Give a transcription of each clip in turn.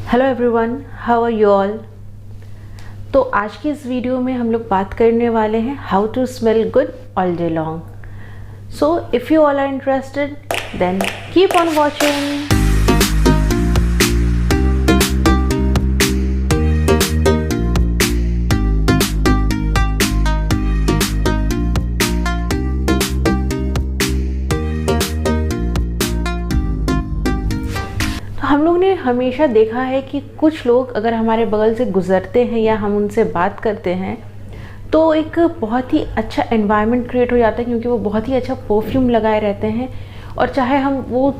Hello everyone, how are you all. तो आज की इस वीडियो में हम लोग बात करने वाले हैं how to smell good all day long. So if you all are interested then keep on watching. हम लोग ने हमेशा देखा है कि कुछ लोग अगर हमारे बगल से गुज़रते हैं या हम उनसे बात करते हैं तो एक बहुत ही अच्छा एनवायरनमेंट क्रिएट हो जाता है, क्योंकि वो बहुत ही अच्छा परफ्यूम लगाए रहते हैं। और चाहे हम वो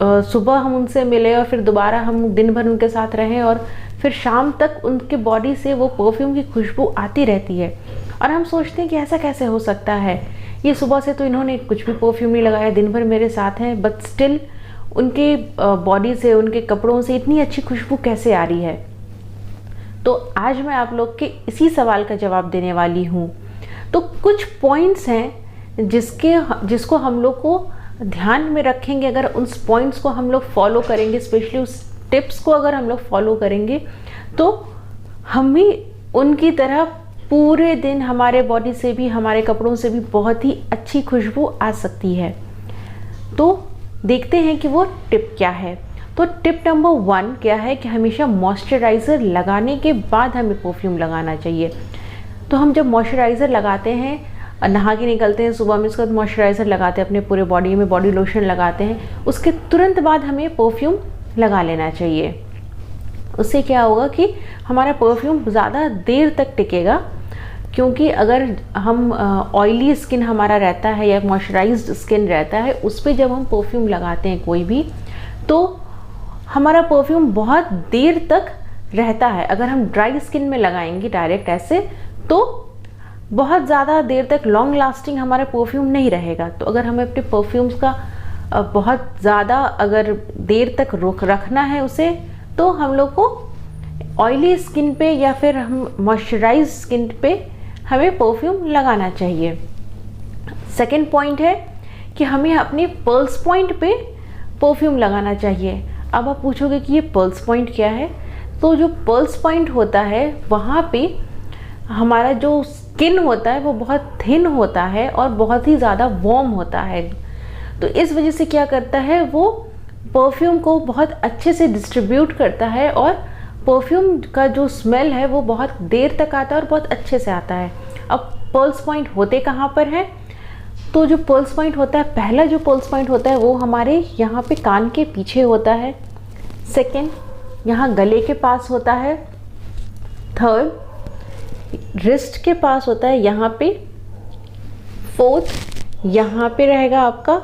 सुबह हम उनसे मिले और फिर दोबारा हम दिन भर उनके साथ रहें और फिर शाम तक उनके बॉडी से वो परफ्यूम की खुशबू आती रहती है। और हम सोचते हैं कि ऐसा कैसे हो सकता है, ये सुबह से तो इन्होंने कुछ भी परफ्यूम नहीं लगाया, दिन भर मेरे साथ हैं, बट स्टिल उनके बॉडी से, उनके कपड़ों से इतनी अच्छी खुशबू कैसे आ रही है। तो आज मैं आप लोग के इसी सवाल का जवाब देने वाली हूँ। तो कुछ पॉइंट्स हैं जिसको हम लोग को ध्यान में रखेंगे। अगर उन पॉइंट्स को हम लोग फॉलो करेंगे, स्पेशली उस टिप्स को अगर हम लोग फॉलो करेंगे, तो हम भी उनकी तरह पूरे दिन हमारे बॉडी से भी, हमारे कपड़ों से भी बहुत ही अच्छी खुशबू आ सकती है। तो देखते हैं कि वो टिप क्या है। तो टिप नंबर 1 क्या है कि हमेशा मॉइस्चराइज़र लगाने के बाद हमें परफ्यूम लगाना चाहिए। तो हम जब मॉइस्चराइज़र लगाते हैं, नहा के निकलते हैं सुबह में, उसके बाद मॉइस्चराइज़र लगाते हैं अपने पूरे बॉडी में, बॉडी लोशन लगाते हैं, उसके तुरंत बाद हमें परफ्यूम लगा लेना चाहिए। उससे क्या होगा कि हमारा परफ्यूम ज़्यादा देर तक टिकेगा। क्योंकि अगर हम ऑयली स्किन हमारा रहता है या मॉइस्चराइज्ड स्किन रहता है, उस पर जब हम परफ्यूम लगाते हैं कोई भी, तो हमारा परफ्यूम बहुत देर तक रहता है। अगर हम ड्राई स्किन में लगाएंगे डायरेक्ट ऐसे, तो बहुत ज़्यादा देर तक लॉन्ग लास्टिंग हमारा परफ्यूम नहीं रहेगा। तो अगर हमें अपने परफ्यूम्स का बहुत ज़्यादा अगर देर तक रखना है उसे, तो हम लोग को ऑयली स्किन पे या फिर हम मॉइस्चराइज्ड स्किन पे हमें परफ्यूम लगाना चाहिए। सेकेंड पॉइंट है कि हमें अपने पल्स पॉइंट पे परफ्यूम लगाना चाहिए। अब आप पूछोगे कि ये पल्स पॉइंट क्या है। तो जो पल्स पॉइंट होता है, वहाँ पे हमारा जो स्किन होता है वो बहुत थिन होता है और बहुत ही ज़्यादा वार्म होता है। तो इस वजह से क्या करता है, वो परफ्यूम को बहुत अच्छे से डिस्ट्रीब्यूट करता है और परफ्यूम का जो स्मेल है वो बहुत देर तक आता है और बहुत अच्छे से आता है। अब पल्स पॉइंट होते कहाँ पर है? तो जो पल्स पॉइंट होता है, पहला जो पल्स पॉइंट होता है वो हमारे यहाँ पे कान के पीछे होता है। सेकंड, यहाँ गले के पास होता है। थर्ड, रिस्ट के पास होता है यहाँ पे। फोर्थ, यहाँ पे रहेगा आपका।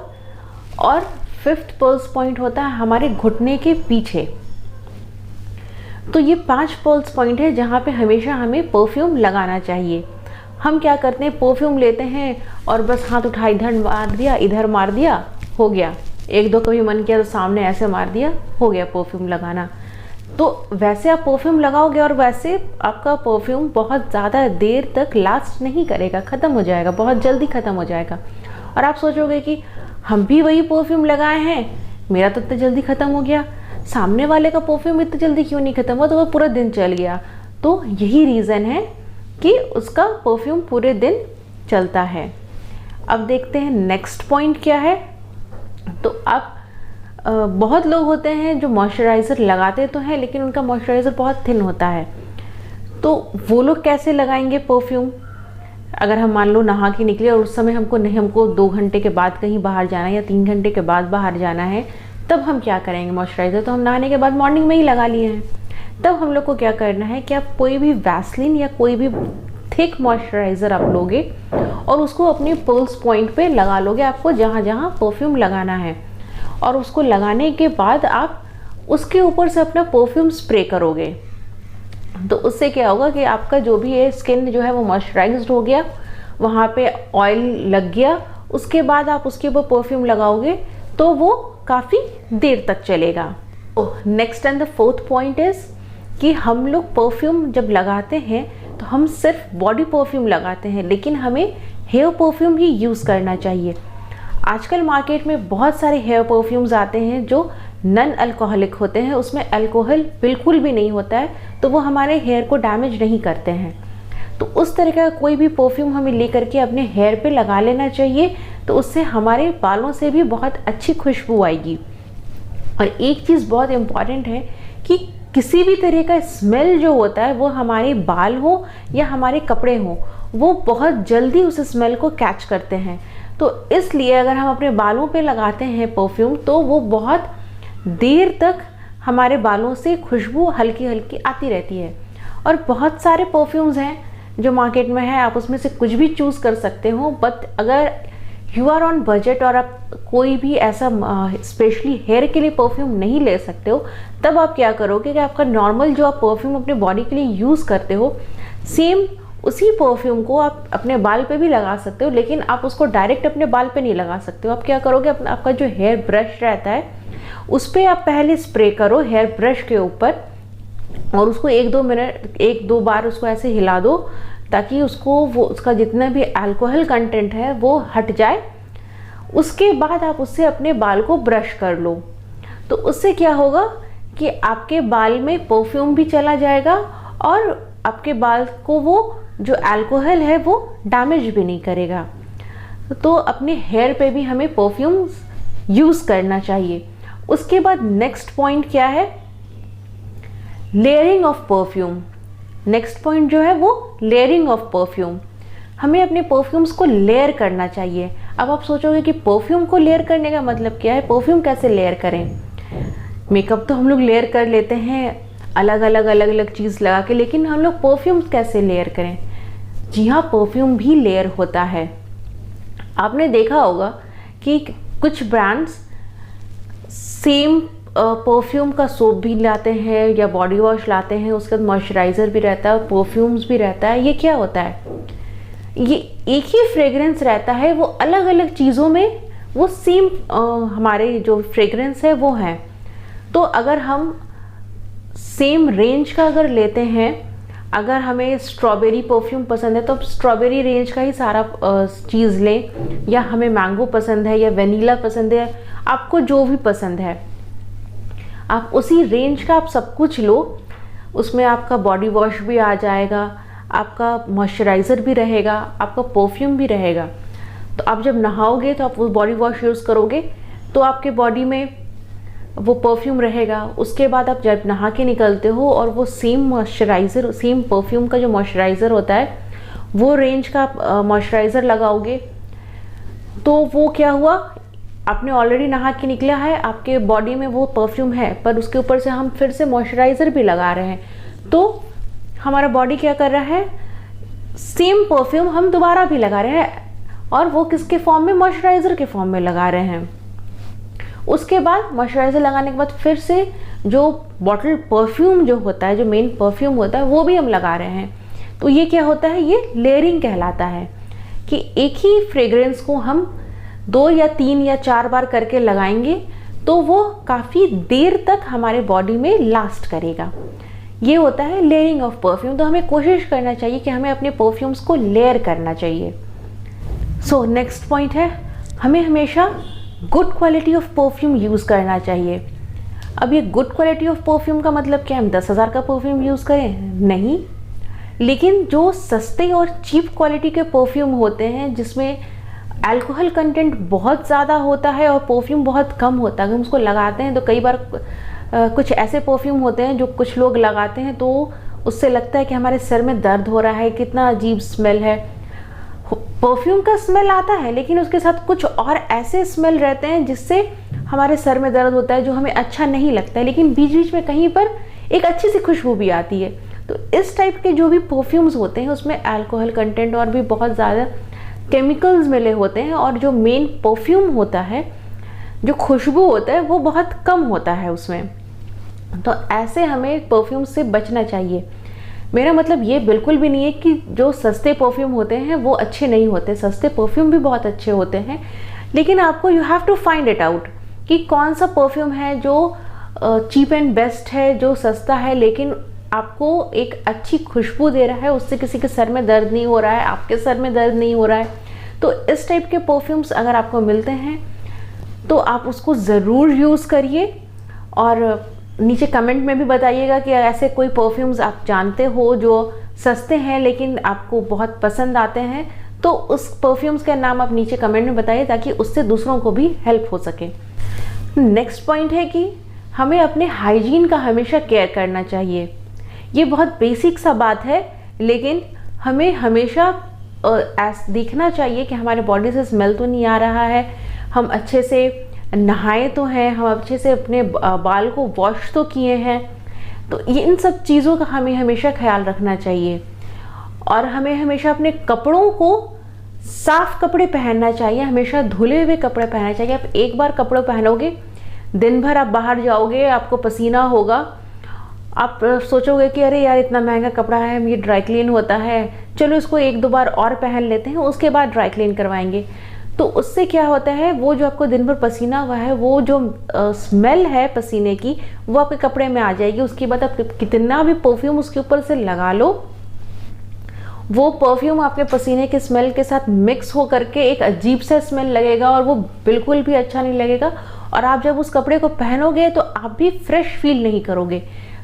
और फिफ्थ पल्स पॉइंट होता है हमारे घुटने के पीछे। तो ये 5 पल्स पॉइंट है जहाँ पे हमेशा हमें परफ्यूम लगाना चाहिए। हम क्या करते हैं, परफ्यूम लेते हैं और बस हाथ उठा इधर मार दिया, इधर मार दिया, हो गया। एक दो कभी मन किया तो सामने ऐसे मार दिया, हो गया परफ्यूम लगाना। तो वैसे आप परफ्यूम लगाओगे और वैसे आपका परफ्यूम बहुत ज़्यादा देर तक लास्ट नहीं करेगा, ख़त्म हो जाएगा, बहुत जल्दी ख़त्म हो जाएगा। और आप सोचोगे कि हम भी वही परफ्यूम लगाए हैं, मेरा तो इतना जल्दी ख़त्म हो गया, सामने वाले का परफ्यूम इतनी जल्दी क्यों नहीं ख़त्म हुआ, तो वो पूरा दिन चल गया। तो यही रीज़न है कि उसका परफ्यूम पूरे दिन चलता है। अब देखते हैं नेक्स्ट पॉइंट क्या है। तो आप बहुत लोग होते हैं जो मॉइस्चराइज़र लगाते तो हैं, लेकिन उनका मॉइस्चराइज़र बहुत थिन होता है। तो वो लोग कैसे लगाएंगे परफ्यूम? अगर हम मान लो नहा के निकले और उस समय हमको 2 घंटे के बाद कहीं बाहर जाना है या 3 घंटे के बाद बाहर जाना है, तब हम क्या करेंगे? मॉइस्चराइज़र तो हम नहाने के बाद मॉर्निंग में ही लगा लिए हैं। तब हम लोग को क्या करना है कि आप कोई भी वैसलीन या कोई भी थिक मॉइस्चराइज़र आप लोगे और उसको अपने पल्स पॉइंट पे लगा लोगे, आपको जहाँ जहाँ परफ्यूम लगाना है। और उसको लगाने के बाद आप उसके ऊपर से अपना परफ्यूम स्प्रे करोगे। तो उससे क्या होगा कि आपका जो भी है स्किन जो है वो मॉइस्चराइज्ड हो गया, वहाँ पे ऑयल लग गया, उसके बाद आप उसके ऊपर परफ्यूम लगाओगे तो वो काफ़ी देर तक चलेगा। Next and the fourth point is कि हम लोग परफ्यूम जब लगाते हैं तो हम सिर्फ बॉडी परफ्यूम लगाते हैं, लेकिन हमें हेयर परफ्यूम ही यूज़ करना चाहिए। आजकल मार्केट में बहुत सारे हेयर परफ्यूम्स आते हैं जो नॉन अल्कोहलिक होते हैं, उसमें अल्कोहल बिल्कुल भी नहीं होता है, तो वो हमारे हेयर को डैमेज नहीं करते हैं। तो उस तरह का कोई भी परफ्यूम हमें लेकर के अपने हेयर पे लगा लेना चाहिए, तो उससे हमारे बालों से भी बहुत अच्छी खुशबू आएगी। और एक चीज़ बहुत इम्पॉर्टेंट है कि किसी भी तरह का स्मेल जो होता है वो हमारे बाल हो या हमारे कपड़े हो, वो बहुत जल्दी उस स्मेल को कैच करते हैं। तो इसलिए अगर हम अपने बालों पे लगाते हैं परफ्यूम तो वो बहुत देर तक हमारे बालों से खुशबू हल्की हल्की आती रहती है। और बहुत सारे परफ्यूम्स हैं जो मार्केट में है, आप उसमें से कुछ भी चूज़ कर सकते हो, बट अगर यू आर ऑन बजट और आप कोई भी ऐसा स्पेशली हेयर के लिए परफ्यूम नहीं ले सकते हो, तब आप क्या करोगे कि आपका नॉर्मल जो आप परफ्यूम अपने बॉडी के लिए यूज़ करते हो, सेम उसी परफ्यूम को आप अपने बाल पे भी लगा सकते हो, लेकिन आप उसको डायरेक्ट अपने बाल पे नहीं लगा सकते हो। आप क्या करोगे, आपका जो हेयर ब्रश रहता है उस पर आप पहले स्प्रे करो हेयर ब्रश के ऊपर, और उसको 1-2 बार उसको ऐसे हिला दो ताकि उसका जितना भी अल्कोहल कंटेंट है वो हट जाए। उसके बाद आप उससे अपने बाल को ब्रश कर लो, तो उससे क्या होगा कि आपके बाल में परफ्यूम भी चला जाएगा और आपके बाल को वो जो अल्कोहल है वो डैमेज भी नहीं करेगा। तो अपने हेयर पे भी हमें परफ्यूम्स यूज़ करना चाहिए। उसके बाद नेक्स्ट पॉइंट क्या है, layering of perfume. Next point जो है वो लेयरिंग ऑफ परफ्यूम। हमें अपने परफ्यूम्स को लेयर करना चाहिए। अब आप सोचोगे कि परफ्यूम को लेयर करने का मतलब क्या है, परफ्यूम कैसे लेयर करें। मेकअप तो हम लोग लेयर कर लेते हैं अलग अलग चीज़ लगा के, लेकिन हम लोग परफ्यूम्स कैसे लेयर करें। जी हाँ, परफ्यूम भी लेयर होता है। आपने देखा होगा कि कुछ ब्रांड्स सेम परफ्यूम का सोप भी लाते हैं या बॉडी वॉश लाते हैं, उसके बाद मॉइस्चराइज़र भी रहता है और परफ्यूम्स भी रहता है। ये क्या होता है, ये एक ही फ्रेग्रेंस रहता है, वो अलग अलग चीज़ों में वो सेम हमारे जो फ्रेग्रेंस है वो है। तो अगर हम सेम रेंज का अगर लेते हैं, अगर हमें स्ट्रॉबेरी परफ्यूम पसंद है तो आप स्ट्रॉबेरी रेंज का ही सारा चीज़ लें, या हमें मैंगो पसंद है या वेनीला पसंद है, आपको जो भी पसंद है आप उसी रेंज का आप सब कुछ लो। उसमें आपका बॉडी वॉश भी आ जाएगा, आपका मॉइस्चराइज़र भी रहेगा, आपका परफ्यूम भी रहेगा। तो आप जब नहाओगे तो आप वो बॉडी वॉश यूज़ करोगे तो आपके बॉडी में वो परफ्यूम रहेगा। उसके बाद आप जब नहा के निकलते हो और वो सेम मॉइस्चराइज़र, सेम परफ्यूम का जो मॉइस्चराइज़र होता है वो रेंज का मॉइस्चराइज़र लगाओगे, तो वो क्या हुआ, आपने ऑलरेडी नहा के निकला है, आपके बॉडी में वो परफ्यूम है, पर उसके ऊपर से हम फिर से मॉइस्चराइज़र भी लगा रहे हैं, तो हमारा बॉडी क्या कर रहा है, सेम परफ्यूम हम दोबारा भी लगा रहे हैं, और वो किसके फॉर्म में, मॉइस्चराइज़र के फॉर्म में लगा रहे हैं। उसके बाद मॉइस्चराइज़र लगाने के बाद फिर से जो बॉटल परफ्यूम जो होता है, जो मेन परफ्यूम होता है, वो भी हम लगा रहे हैं। तो ये क्या होता है, ये लेयरिंग कहलाता है कि एक ही फ्रेग्रेंस को हम 2 या 3 या 4 बार करके लगाएंगे तो वो काफ़ी देर तक हमारे बॉडी में लास्ट करेगा। ये होता है लेयरिंग ऑफ परफ्यूम। तो हमें कोशिश करना चाहिए कि हमें अपने परफ्यूम्स को लेयर करना चाहिए। सो नेक्स्ट पॉइंट है, हमें हमेशा good quality of perfume use करना चाहिए। अब ये गुड क्वालिटी ऑफ परफ्यूम का मतलब क्या है, हम 10,000 का परफ्यूम यूज़ करें, नहीं, लेकिन जो सस्ते और चीप क्वालिटी के परफ्यूम होते हैं जिसमें अल्कोहल कंटेंट बहुत ज़्यादा होता है और परफ्यूम बहुत कम होता है, अगर हम उसको लगाते हैं तो कई बार कुछ ऐसे परफ्यूम होते हैं जो कुछ लोग लगाते हैं तो उससे लगता है कि हमारे सर में दर्द हो रहा है, कितना अजीब स्मेल है। परफ्यूम का स्मेल आता है लेकिन उसके साथ कुछ और ऐसे स्मेल रहते हैं जिससे हमारे सर में दर्द होता है, जो हमें अच्छा नहीं लगता है, लेकिन बीच बीच में कहीं पर एक अच्छी सी खुशबू भी आती है। तो इस टाइप के जो भी परफ्यूम्स होते हैं उसमें अल्कोहल कंटेंट और भी बहुत ज़्यादा केमिकल्स मिले होते हैं, और जो मेन परफ्यूम होता है, जो खुशबू होता है, वो बहुत कम होता है उसमें। तो ऐसे हमें परफ्यूम से बचना चाहिए। मेरा मतलब ये बिल्कुल भी नहीं है कि जो सस्ते परफ्यूम होते हैं वो अच्छे नहीं होते, सस्ते परफ्यूम भी बहुत अच्छे होते हैं, लेकिन आपको you have to find it out कि कौन सा परफ्यूम है जो चीप एंड बेस्ट है, जो सस्ता है लेकिन आपको एक अच्छी खुशबू दे रहा है, उससे किसी के सर में दर्द नहीं हो रहा है, आपके सर में दर्द नहीं हो रहा है। तो इस टाइप के परफ्यूम्स अगर आपको मिलते हैं तो आप उसको ज़रूर यूज़ करिए। और नीचे कमेंट में भी बताइएगा कि ऐसे कोई परफ्यूम्स आप जानते हो जो सस्ते हैं लेकिन आपको बहुत पसंद आते हैं, तो उस परफ्यूम्स का नाम आप नीचे कमेंट में बताइए ताकि उससे दूसरों को भी हेल्प हो सके। नेक्स्ट पॉइंट है कि हमें अपने हाइजीन का हमेशा केयर करना चाहिए। ये बहुत बेसिक सा बात है, लेकिन हमें हमेशा देखना चाहिए कि हमारे बॉडी से स्मेल तो नहीं आ रहा है, हम अच्छे से नहाए तो हैं, हम अच्छे से अपने बाल को वॉश तो किए हैं। तो ये इन सब चीज़ों का हमें हमेशा ख्याल रखना चाहिए और हमें हमेशा अपने कपड़ों को साफ कपड़े पहनना चाहिए, हमेशा धुले हुए कपड़े पहनना चाहिए। आप एक बार कपड़े पहनोगे, दिन भर आप बाहर जाओगे, आपको पसीना होगा, आप सोचोगे कि अरे यार इतना महंगा कपड़ा है, ये ड्राई क्लीन होता है, चलो इसको एक दो बार और पहन लेते हैं, उसके बाद ड्राई क्लीन करवाएंगे। तो उससे क्या होता है, वो जो आपको दिन भर पसीना हुआ है, वो जो स्मेल है पसीने की, वो आपके कपड़े में आ जाएगी। उसके बाद आप कितना भी परफ्यूम उसके ऊपर से लगा लो, वो परफ्यूम आपके पसीने के स्मेल के साथ मिक्स हो करके एक अजीब सा स्मेल लगेगा और वो बिल्कुल भी अच्छा नहीं लगेगा। और आप जब उस कपड़े को पहनोगे तो आप भी फ्रेश फील नहीं करोगे।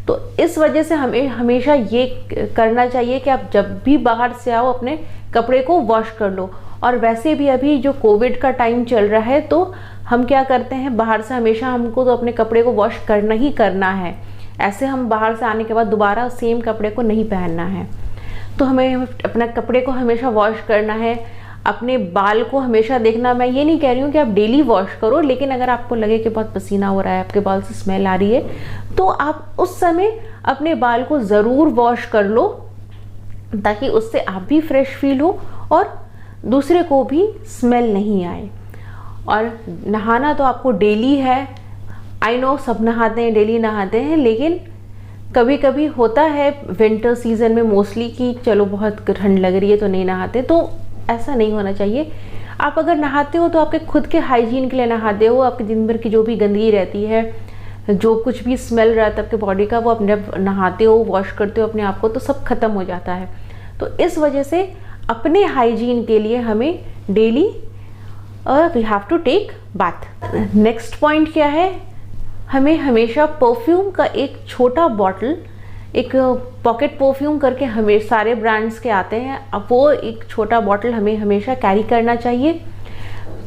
तो इस वजह से हमें हमेशा ये करना चाहिए कि आप जब भी बाहर से आओ अपने कपड़े को वॉश कर लो। और वैसे भी अभी जो कोविड का टाइम चल रहा है, तो हम क्या करते हैं, बाहर से हमेशा हमको तो अपने कपड़े को वॉश करना ही करना है। ऐसे हम बाहर से आने के बाद दोबारा सेम कपड़े को नहीं पहनना है। तो हमें अपने कपड़े को हमेशा वॉश करना है। अपने बाल को हमेशा देखना, मैं ये नहीं कह रही हूँ कि आप डेली वॉश करो, लेकिन अगर आपको लगे कि बहुत पसीना हो रहा है, आपके बाल से स्मेल आ रही है, तो आप उस समय अपने बाल को ज़रूर वॉश कर लो ताकि उससे आप भी फ्रेश फील हो और दूसरे को भी स्मेल नहीं आए। और नहाना तो आपको डेली है, आई नो सब नहाते हैं, डेली नहाते हैं, लेकिन कभी कभी होता है विंटर सीजन में मोस्टली कि चलो बहुत ठंड लग रही है तो नहीं नहाते, तो ऐसा नहीं होना चाहिए। आप अगर नहाते हो तो आपके खुद के हाइजीन के लिए नहाते हो, आपके दिन भर की जो भी गंदगी रहती है, जो कुछ भी स्मेल रहता है आपके बॉडी का, वो अपने नहाते हो, वॉश करते हो अपने आप को, तो सब खत्म हो जाता है। तो इस वजह से अपने हाइजीन के लिए हमें daily we have to take bath. Next point क्या है, हमें हमेशा परफ्यूम का एक छोटा बॉटल, एक पॉकेट परफ्यूम करके हमें सारे ब्रांड्स के आते हैं, अब वो एक छोटा बॉटल हमें हमेशा कैरी करना चाहिए।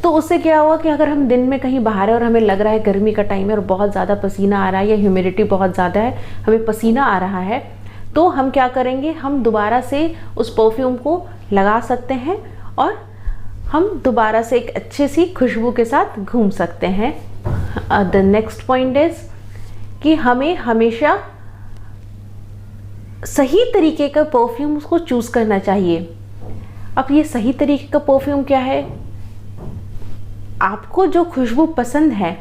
तो उससे क्या हुआ कि अगर हम दिन में कहीं बाहर है और हमें लग रहा है गर्मी का टाइम है और बहुत ज़्यादा पसीना आ रहा है या ह्यूमिडिटी बहुत ज़्यादा है, हमें पसीना आ रहा है, तो हम क्या करेंगे, हम दोबारा से उस परफ्यूम को लगा सकते हैं और हम दोबारा से एक अच्छी सी खुशबू के साथ घूम सकते हैं। द नेक्स्ट पॉइंट इज कि हमें हमेशा सही तरीके का परफ्यूम को चूज़ करना चाहिए। अब ये सही तरीके का परफ्यूम क्या है, आपको जो खुशबू पसंद है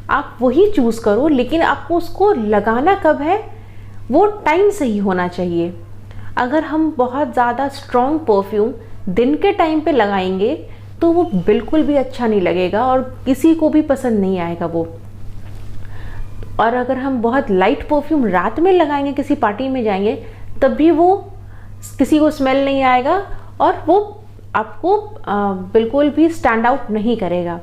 आप वही चूज़ करो, लेकिन आपको उसको लगाना कब है, वो टाइम सही होना चाहिए। अगर हम बहुत ज़्यादा स्ट्रॉन्ग परफ्यूम दिन के टाइम पे लगाएंगे तो वो बिल्कुल भी अच्छा नहीं लगेगा और किसी को भी पसंद नहीं आएगा वो। और अगर हम बहुत लाइट परफ्यूम रात में लगाएंगे, किसी पार्टी में जाएंगे, तब भी वो किसी को स्मेल नहीं आएगा और वो आपको बिल्कुल भी स्टैंड आउट नहीं करेगा।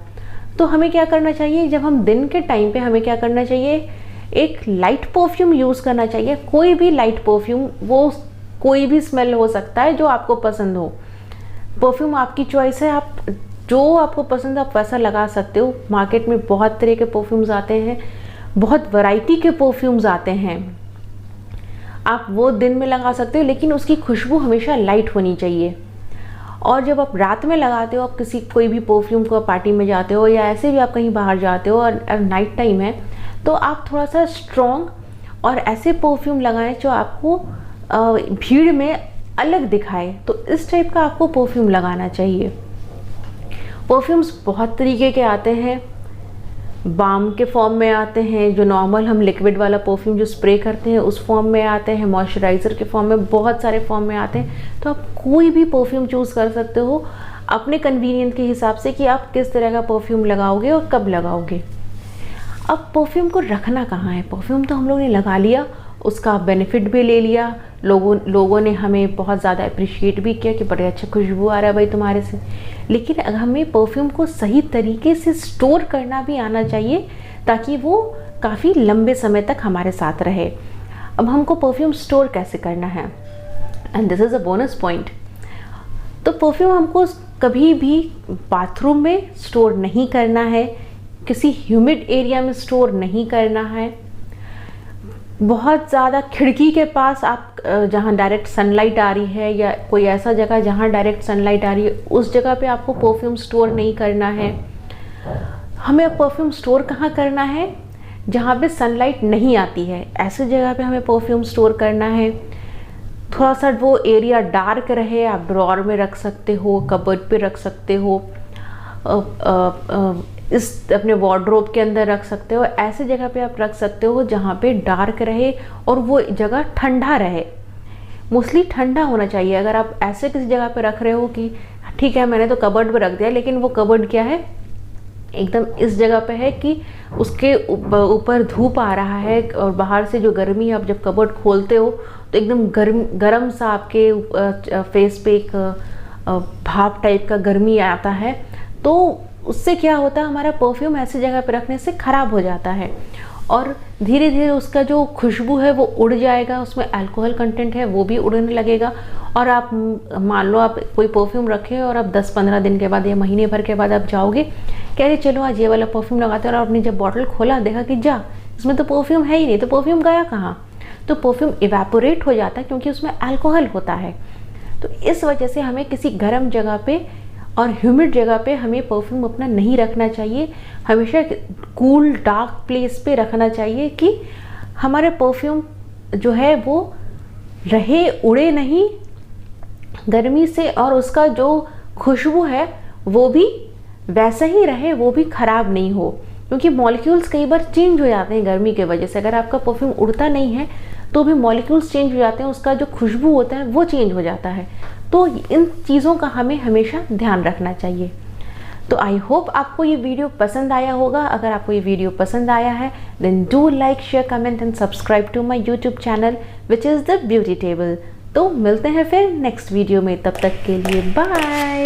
तो हमें क्या करना चाहिए, जब हम दिन के टाइम पे हमें क्या करना चाहिए, एक लाइट परफ्यूम यूज़ करना चाहिए। कोई भी लाइट परफ्यूम, वो कोई भी स्मेल हो सकता है जो आपको पसंद हो। परफ्यूम आपकी चॉइस है, आप जो आपको पसंद है आप वैसा लगा सकते हो। मार्केट में बहुत तरह के परफ्यूम्स आते हैं, बहुत वैरायटी के परफ्यूम्स आते हैं, आप वो दिन में लगा सकते हो, लेकिन उसकी खुशबू हमेशा लाइट होनी चाहिए। और जब आप रात में लगाते हो, आप किसी कोई भी परफ्यूम को पार्टी में जाते हो या ऐसे भी आप कहीं बाहर जाते हो और नाइट टाइम है, तो आप थोड़ा सा स्ट्रॉन्ग और ऐसे परफ्यूम लगाएं जो आपको भीड़ में अलग दिखाए। तो इस टाइप का आपको परफ्यूम लगाना चाहिए। परफ्यूम्स बहुत तरीके के आते हैं, बाम के फॉर्म में आते हैं, जो नॉर्मल हम लिक्विड वाला परफ्यूम जो स्प्रे करते हैं उस फॉर्म में आते हैं, मॉइस्चराइज़र के फॉर्म में, बहुत सारे फॉर्म में आते हैं। तो आप कोई भी परफ्यूम चूज़ कर सकते हो अपने कन्वीनियंस के हिसाब से कि आप किस तरह का परफ्यूम लगाओगे और कब लगाओगे। अब परफ्यूम को रखना कहाँ है, परफ्यूम तो हम लोगों ने लगा लिया, उसका बेनिफिट भी ले लिया, लोगों ने हमें बहुत ज़्यादा अप्रिशिएट भी किया कि बड़े अच्छा खुशबू आ रहा है भाई तुम्हारे से। लेकिन अगर हमें परफ्यूम को सही तरीके से स्टोर करना भी आना चाहिए ताकि वो काफ़ी लंबे समय तक हमारे साथ रहे। अब हमको परफ्यूम स्टोर कैसे करना है, and this is a bonus point. तो परफ्यूम हमको कभी भी बाथरूम में स्टोर नहीं करना है, किसी ह्यूमिड एरिया में स्टोर नहीं करना है, बहुत ज़्यादा खिड़की के पास आप जहाँ डायरेक्ट सनलाइट आ रही है या कोई ऐसा जगह जहाँ डायरेक्ट सनलाइट आ रही है उस जगह पे आपको परफ्यूम स्टोर नहीं करना है। हमें परफ्यूम स्टोर कहाँ करना है, जहाँ पे सनलाइट नहीं आती है, ऐसे जगह पे हमें परफ्यूम स्टोर करना है। थोड़ा सा वो एरिया डार्क रहे, आप ड्रॉर में रख सकते हो, कबर्ड पे रख सकते हो, इस अपने वार्डरोब के अंदर रख सकते हो। ऐसे जगह पे आप रख सकते हो जहाँ पे डार्क रहे और वो जगह ठंडा रहे। मोस्टली ठंडा होना चाहिए। अगर आप ऐसे किसी जगह पे रख रहे हो कि ठीक है मैंने तो कबर्ड पे रख दिया, लेकिन वो कबर्ड क्या है, एकदम इस जगह पे है कि उसके ऊपर धूप आ रहा है और बाहर से जो गर्मी, आप जब कबर्ड खोलते हो तो एकदम गर्म सा आपके फेस पे एक भाप टाइप का गर्मी आता है, तो उससे क्या होता है, हमारा परफ्यूम ऐसी जगह पे रखने से ख़राब हो जाता है और धीरे धीरे उसका जो खुशबू है वो उड़ जाएगा, उसमें अल्कोहल कंटेंट है वो भी उड़ने लगेगा। और आप मान लो आप कोई परफ्यूम रखे और आप 10-15 दिन के बाद या महीने भर के बाद आप जाओगे, कह रहे चलो आज ये वाला परफ्यूम लगाते हैं, और आपने जब बॉटल खोला देखा कि जा इसमें तो परफ्यूम है ही नहीं, तो परफ्यूम गया कहाँ। तो परफ्यूम इवेपोरेट हो जाता है क्योंकि उसमें अल्कोहल होता है। तो इस वजह से हमें किसी गर्म जगह पे और ह्यूमिड जगह पे हमें परफ्यूम अपना नहीं रखना चाहिए। हमेशा कूल डार्क प्लेस पे रखना चाहिए कि हमारे परफ्यूम जो है वो रहे, उड़े नहीं गर्मी से, और उसका जो खुशबू है वो भी वैसा ही रहे, वो भी ख़राब नहीं हो। क्योंकि मॉलिक्यूल्स कई बार चेंज हो जाते हैं गर्मी के वजह से। अगर आपका परफ्यूम उड़ता नहीं है तो भी मॉलिक्यूल्स चेंज हो जाते हैं, उसका जो खुशबू होता है वो चेंज हो जाता है। तो इन चीज़ों का हमें हमेशा ध्यान रखना चाहिए। तो आई होप आपको ये वीडियो पसंद आया होगा। अगर आपको ये वीडियो पसंद आया है then do like, share, comment and subscribe to my YouTube channel which is the Beauty Table. तो मिलते हैं फिर नेक्स्ट वीडियो में, तब तक के लिए बाय।